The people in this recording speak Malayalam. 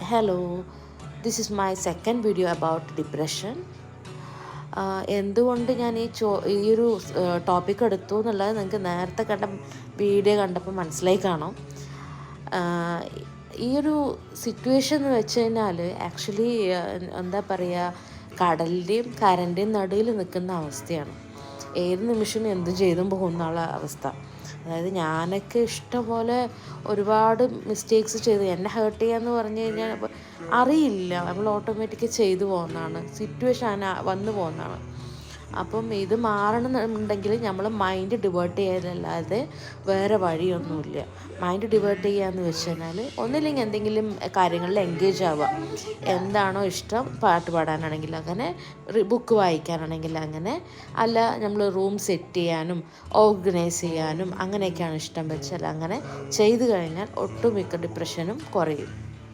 Hello, this is my second video about depression. എന്തുകൊണ്ട് ഞാൻ ഈ ഒരു ടോപ്പിക് എടുത്തു എന്നുള്ളത് നിങ്ങൾക്ക് നേരത്തെ കണ്ട വീഡിയോ കണ്ടപ്പോൾ മനസ്സിലായി കാണും. ഈ ഒരു സിറ്റുവേഷൻ എന്ന് വെച്ച് കഴിഞ്ഞാൽ ആക്ച്വലി എന്താ പറയുക, കടലിൻ്റെയും കരൻ്റെയും നടുവിൽ നിൽക്കുന്ന അവസ്ഥയാണ്. ഏത് നിമിഷവും എന്തും ചെയ്തും പോകുന്നുള്ള അവസ്ഥ. അതായത് ഞാനൊക്കെ ഇഷ്ടംപോലെ ഒരുപാട് മിസ്റ്റേക്സ് ചെയ്ത് എന്നെ ഹേർട്ട് ചെയ്യാന്ന് പറഞ്ഞു കഴിഞ്ഞാൽ അറിയില്ല, നമ്മൾ ഓട്ടോമാറ്റിക് ചെയ്തു പോകുന്നതാണ്, സിറ്റുവേഷൻ വന്നു പോകുന്നതാണ്. അപ്പം ഇത് മാറണമെന്നുണ്ടെങ്കിൽ നമ്മൾ മൈൻഡ് ഡിവേർട്ട് ചെയ്യാനല്ലാതെ വേറെ വഴിയൊന്നുമില്ല. മൈൻഡ് ഡിവേർട്ട് ചെയ്യാന്ന് വെച്ച് കഴിഞ്ഞാൽ ഒന്നില്ലെങ്കിൽ എന്തെങ്കിലും കാര്യങ്ങളിൽ എൻഗേജ് ആവുക. എന്താണോ ഇഷ്ടം, പാട്ട് പാടാനാണെങ്കിൽ അങ്ങനെ, ബുക്ക് വായിക്കാനാണെങ്കിൽ അങ്ങനെ, അല്ല നമ്മൾ റൂം സെറ്റ് ചെയ്യാനും ഓർഗനൈസ് ചെയ്യാനും അങ്ങനെയൊക്കെയാണ് ഇഷ്ടം വെച്ചാൽ അങ്ങനെ ചെയ്തു കഴിഞ്ഞാൽ ഒട്ടുമിക്ക ഡിപ്രഷനും കുറയും.